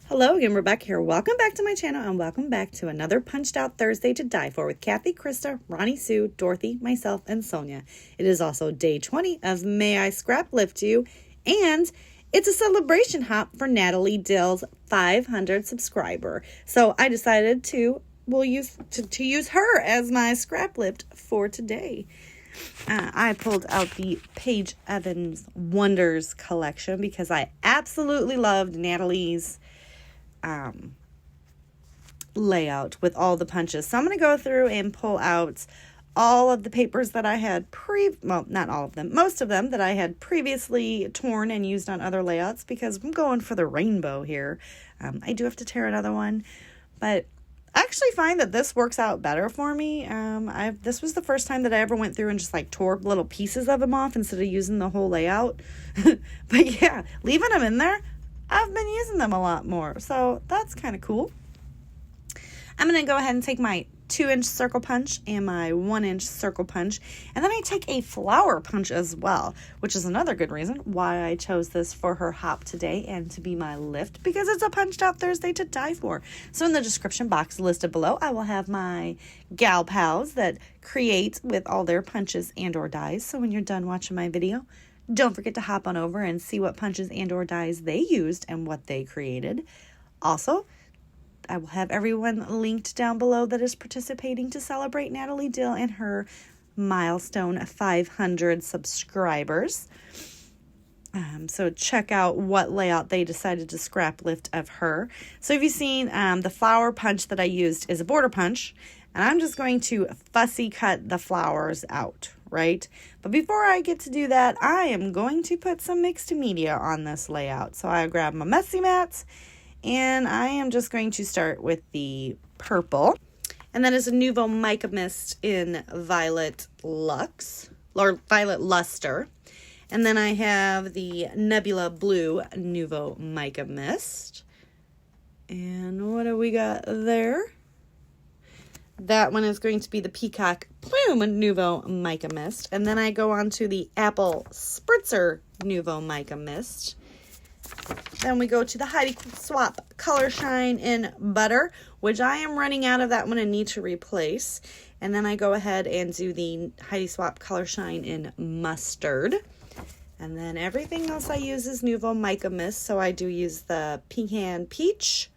Hello again, Rebecca here. Welcome back to my channel and welcome back to another Punched Out Thursday to Die For with Kathy, Krista, Ronnie, Sue, Dorothy, myself, and Sonia. It is also day 20 of May I Scrap Lift You, and it's a celebration hop for Natalie Dill's 500 subscriber. So I decided to use her as my scrap lift for today. I pulled out the Paige Evans Wonders collection because I absolutely loved Natalie's layout with all the punches. So I'm going to go through and pull out all of the papers that I had not all of them, most of them that I had previously torn and used on other layouts because I'm going for the rainbow here. I do have to tear another one, but I actually find that this works out better for me. This was the first time that I ever went through and just like tore little pieces of them off instead of using the whole layout. But yeah, leaving them in there, I've been using them a lot more, so that's kind of cool. I'm going to go ahead and take my 2-inch circle punch and my 1-inch circle punch, and then I take a flower punch as well, which is another good reason why I chose this for her hop today and to be my lift, because it's a Punched Out Thursday to die for. So in the description box listed below, I will have my gal pals that create with all their punches and or dies. So when you're done watching my video, don't forget to hop on over and see what punches and or dies they used and what they created. Also, I will have everyone linked down below that is participating to celebrate Natalie Dill and her milestone 500 subscribers. So check out what layout they decided to scrap lift of her. So if you've seen the flower punch that I used is a border punch, and I'm just going to fussy cut the flowers out, right? But before I get to do that, I am going to put some mixed media on this layout. So I grab my messy mats, and I am just going to start with the purple. And that is a Nuvo Mica Mist in Violet Lux, or Violet Luster. And then I have the Nebula Blue Nuvo Mica Mist. And what do we got there? That one is going to be the Peacock Plume Nuvo Mica Mist. And then I go on to the Apple Spritzer Nuvo Mica Mist. Then we go to the Heidi Swap Color Shine in Butter, which I am running out of that one and need to replace. And then I go ahead and do the Heidi Swap Color Shine in Mustard. And then everything else I use is Nuvo Mica Mist. So I do use the Pecan Peach,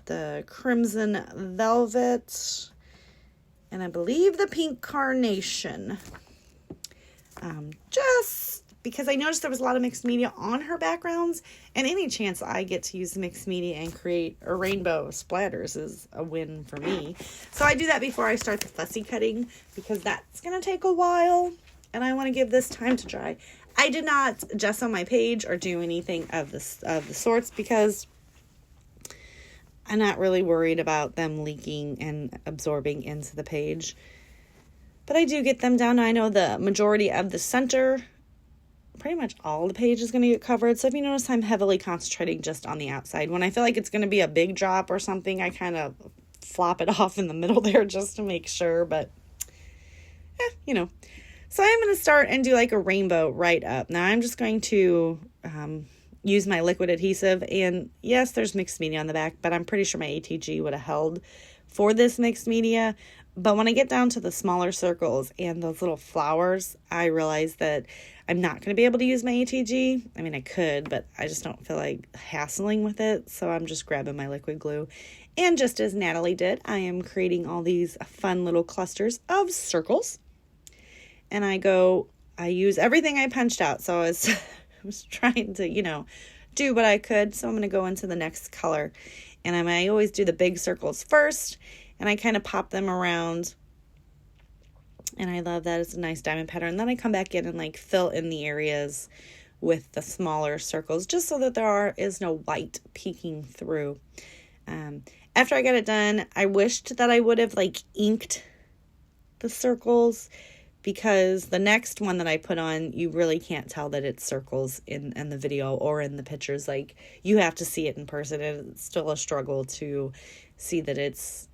the Crimson Velvet, and I believe the Pink Carnation. Just because I noticed there was a lot of mixed media on her backgrounds, and any chance I get to use mixed media and create a rainbow splatters is a win for me. So I do that before I start the fussy cutting, because that's going to take a while, and I want to give this time to dry. I did not gesso my page or do anything of the sorts because I'm not really worried about them leaking and absorbing into the page. But I do get them down. I know the majority of the center, pretty much all the page is going to get covered. So if you notice, I'm heavily concentrating just on the outside. When I feel like it's going to be a big drop or something, I kind of flop it off in the middle there just to make sure. But, you know. So I'm going to start and do like a rainbow right up. Now I'm just going to use my liquid adhesive. And yes, there's mixed media on the back, but I'm pretty sure my ATG would have held for this mixed media. But when I get down to the smaller circles and those little flowers, I realize that I'm not going to be able to use my ATG. I mean, I could, but I just don't feel like hassling with it. So I'm just grabbing my liquid glue. And just as Natalie did, I am creating all these fun little clusters of circles. And I use everything I punched out. So I was trying to, do what I could. So I'm going to go into the next color. And I always do the big circles first. And I kind of pop them around. And I love that. It's a nice diamond pattern. And then I come back in and like fill in the areas with the smaller circles, just so that there is no white peeking through. After I got it done, I wished that I would have like inked the circles, because the next one that I put on, you really can't tell that it's circles in the video or in the pictures. Like, you have to see it in person, and it's still a struggle to see that it's,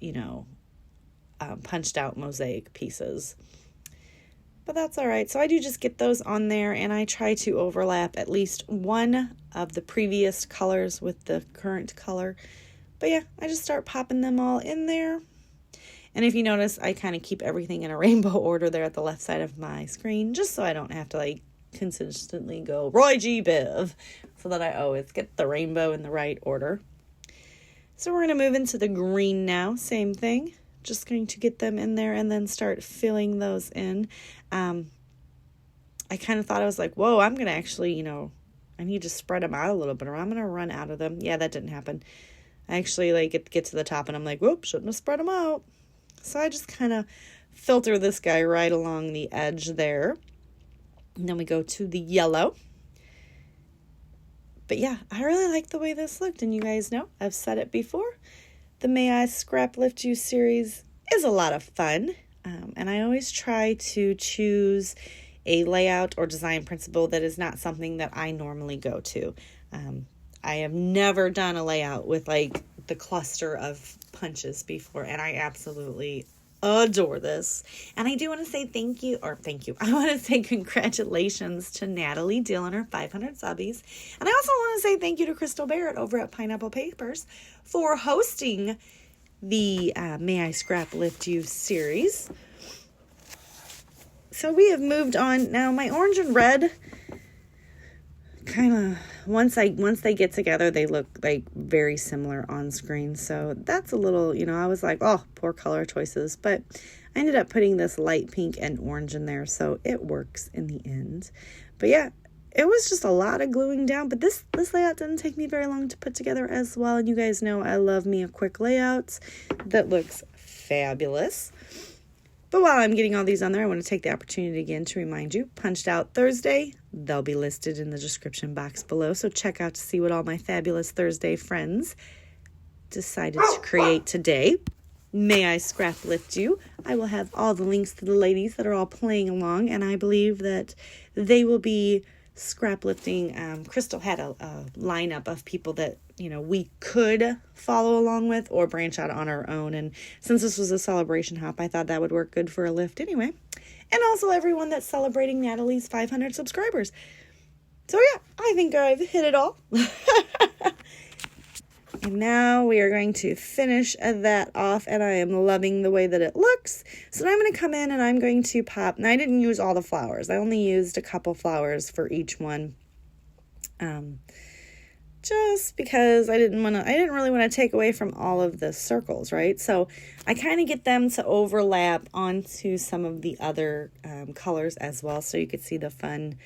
punched out mosaic pieces. but that's all right. So I do just get those on there, and I try to overlap at least one of the previous colors with the current color. But yeah, I just start popping them all in there. And if you notice, I kind of keep everything in a rainbow order there at the left side of my screen, just so I don't have to like consistently go Roy G. Biv, so that I always get the rainbow in the right order. So we're going to move into the green now. Same thing. Just going to get them in there and then start filling those in. I kind of thought, I was like, whoa, I'm going to actually, I need to spread them out a little bit, or I'm going to run out of them. Yeah, that didn't happen. I actually like get to the top and I'm like, whoop, shouldn't have spread them out. So I just kind of filter this guy right along the edge there. And then we go to the yellow. But yeah, I really like the way this looked. And you guys know, I've said it before, the May I Scrap Lift You series is a lot of fun. And I always try to choose a layout or design principle that is not something that I normally go to. I have never done a layout with like the cluster of punches before, and I absolutely adore this. And I do want to say thank you. I want to say congratulations to Natalie Dill and her 500 subbies. And I also want to say thank you to Crystal Barrett over at Pineapple Papers for hosting the May I Scrap Lift You series. So we have moved on. Now my orange and red kind of, once they get together, they look like very similar on screen. So that's a little, I was like, oh, poor color choices. But I ended up putting this light pink and orange in there, so it works in the end. But yeah, it was just a lot of gluing down. But this layout didn't take me very long to put together as well. And you guys know I love me a quick layout that looks fabulous. But while I'm getting all these on there, I want to take the opportunity again to remind you, Punched Out Thursday, they'll be listed in the description box below. So check out to see what all my fabulous Thursday friends decided to create today. May I Scrap Lift You? I will have all the links to the ladies that are all playing along, and I believe that they will be scrap lifting. Crystal had a lineup of people that we could follow along with or branch out on our own, and since this was a celebration hop, I thought that would work good for a lift anyway. And also everyone that's celebrating Natalie's 500 subscribers. So yeah, I think I've hit it all. And now we are going to finish that off, and I am loving the way that it looks. So now I'm going to come in and I'm going to pop. Now I didn't use all the flowers. I only used a couple flowers for each one. Just because I didn't really want to take away from all of the circles, right? So I kind of get them to overlap onto some of the other colors as well, so you could see the fun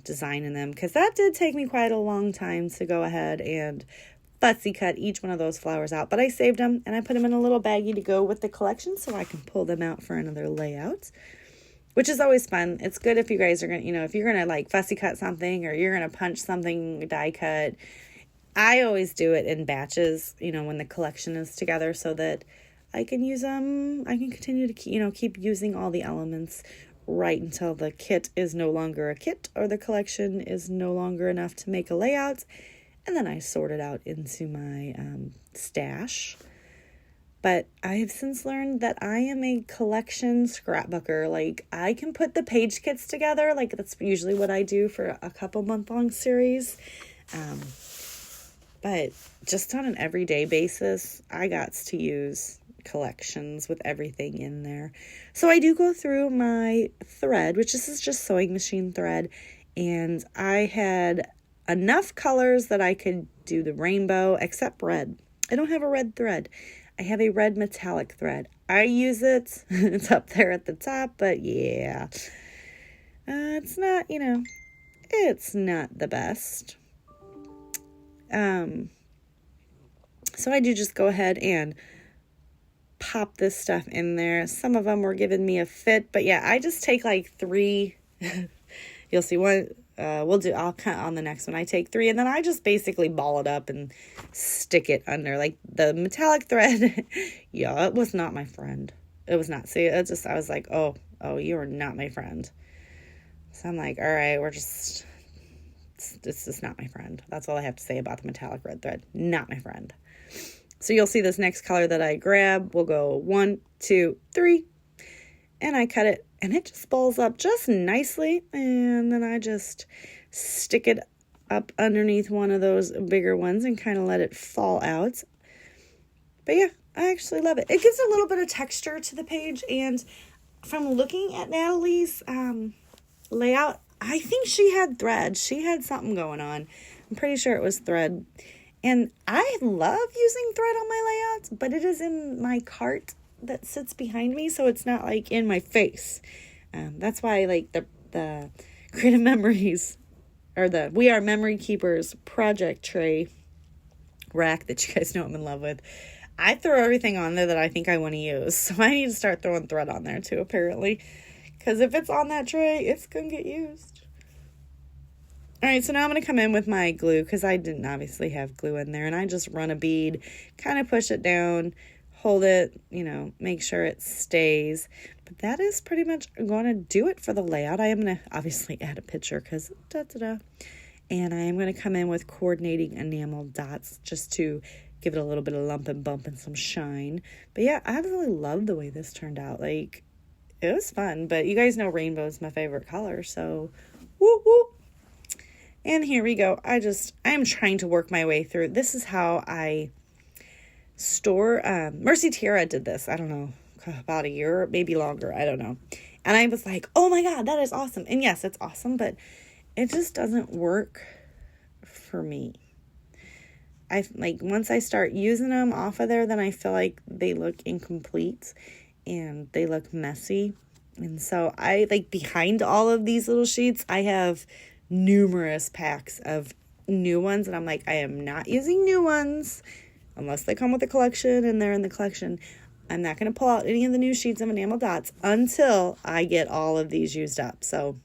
design in them, because that did take me quite a long time to go ahead and fussy cut each one of those flowers out. But I saved them and I put them in a little baggie to go with the collection so I can pull them out for another layout, which is always fun. It's good if you guys are going to, if you're going to like fussy cut something or you're going to punch something, die cut. I always do it in batches, when the collection is together, so that I can use them. I can continue to keep using all the elements right until the kit is no longer a kit or the collection is no longer enough to make a layout. And then I sort it out into my stash. But I have since learned that I am a collection scrapbooker. Like, I can put the page kits together. Like, that's usually what I do for a couple month-long series. But just on an everyday basis, I got to use collections with everything in there. So I do go through my thread, which this is just sewing machine thread. And I had enough colors that I could do the rainbow, except red. I don't have a red thread. I have a red metallic thread. I use it. It's up there at the top, but yeah. It's not, it's not the best. So I do just go ahead and pop this stuff in there. Some of them were giving me a fit, but yeah, I just take like 3. You'll see one. I'll cut on the next one. I take 3 and then I just basically ball it up and stick it under like the metallic thread. Yeah, it was not my friend. It was not. See, I was like, oh, you are not my friend. So I'm like, all right, this is not my friend. That's all I have to say about the metallic red thread. Not my friend. So you'll see this next color that I grab. We'll go 1, 2, 3. and I cut it, and it just balls up just nicely, and then I just stick it up underneath one of those bigger ones and kind of let it fall out. But yeah, I actually love it. It gives a little bit of texture to the page, and from looking at Natalie's layout, I think she had thread. She had something going on. I'm pretty sure it was thread. And I love using thread on my layouts, but it is in my cart that sits behind me, so it's not like in my face. That's why I like the Creative Memories, or the We Are Memory Keepers project tray rack that you guys know I'm in love with. I throw everything on there that I think I want to use, so I need to start throwing thread on there too, apparently, because if it's on that tray, it's going to get used. All right, so now I'm going to come in with my glue, because I didn't obviously have glue in there, and I just run a bead, kind of push it down, hold it, make sure it stays. But that is pretty much going to do it for the layout. I am going to obviously add a picture, because da-da-da. And I am going to come in with coordinating enamel dots just to give it a little bit of lump and bump and some shine. But yeah, I really love the way this turned out. Like, it was fun, but you guys know rainbow is my favorite color, so whoop whoop. And here we go. I am trying to work my way through. This is how I store. Mercy Tiara did this, I don't know, about a year, maybe longer, I don't know. And I was like, oh my God, that is awesome. And yes, it's awesome, but it just doesn't work for me. Once I start using them off of there, then I feel like they look incomplete and they look messy. And so behind all of these little sheets, I have numerous packs of new ones, and I'm like, I am not using new ones unless they come with a collection and they're in the collection. I'm not going to pull out any of the new sheets of enamel dots until I get all of these used up. So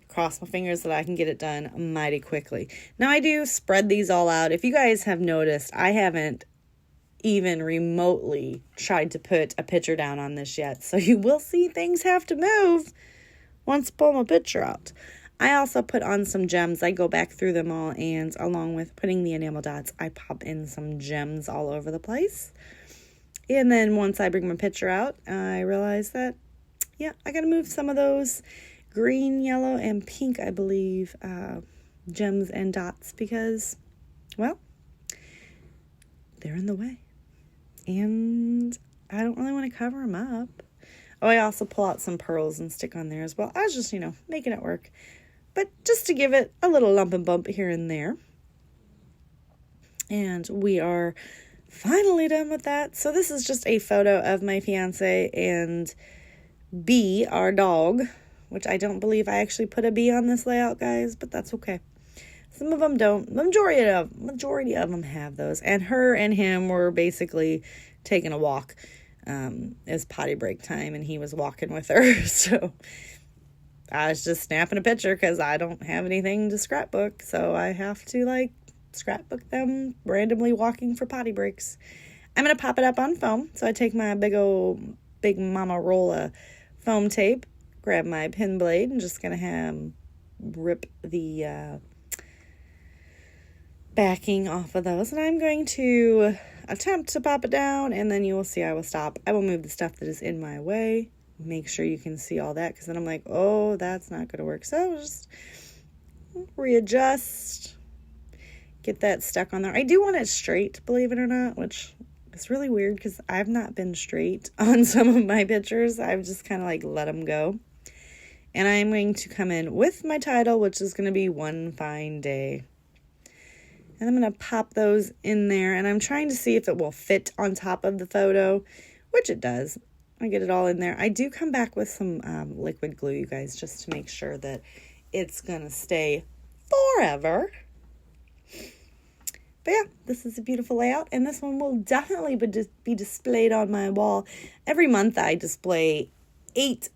cross my fingers that I can get it done mighty quickly. Now I do spread these all out. If you guys have noticed, I haven't even remotely tried to put a picture down on this yet, so you will see things have to move once I pull my picture out. I also put on some gems. I go back through them all, and along with putting the enamel dots, I pop in some gems all over the place. And then once I bring my picture out, I realize that, yeah, I got to move some of those green, yellow, and pink, I believe, gems and dots because, well, they're in the way. And I don't really want to cover them up. Oh, I also pull out some pearls and stick on there as well. I was just, making it work. But just to give it a little lump and bump here and there. And we are finally done with that. So this is just a photo of my fiance and Bee, our dog, which I don't believe I actually put a bee on this layout, guys, but that's okay. Some of them don't. The majority of them have those. And her and him were basically taking a walk. It's potty break time, and he was walking with her. So I was just snapping a picture because I don't have anything to scrapbook. So I have to scrapbook them randomly walking for potty breaks. I'm going to pop it up on foam. So I take my big mama roll of foam tape, grab my pin blade, and just going to rip the backing off of those. And I'm going to attempt to pop it down, and then you will see I will stop. I will move the stuff that is in my way. Make sure you can see all that, because then I'm like, oh, that's not going to work. So I'll just readjust, get that stuck on there. I do want it straight, believe it or not, which is really weird because I've not been straight on some of my pictures. I've just kind of let them go. And I'm going to come in with my title, which is going to be One Fine Day. And I'm going to pop those in there, and I'm trying to see if it will fit on top of the photo, which it does. I get it all in there. I do come back with some liquid glue, you guys, just to make sure that it's going to stay forever. But yeah, this is a beautiful layout, and this one will definitely be displayed on my wall. Every month I display 8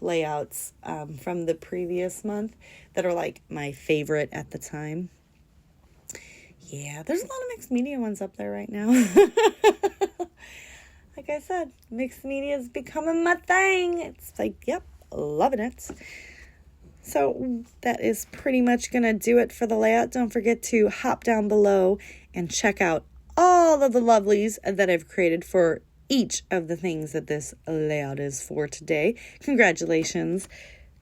layouts from the previous month that are my favorite at the time. Yeah, there's a lot of mixed media ones up there right now. Like I said, mixed media is becoming my thing. It's yep, loving it. So that is pretty much going to do it for the layout. Don't forget to hop down below and check out all of the lovelies that I've created for each of the things that this layout is for today. Congratulations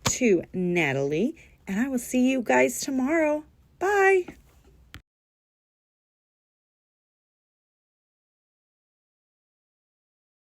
to Natalie, and I will see you guys tomorrow. Bye.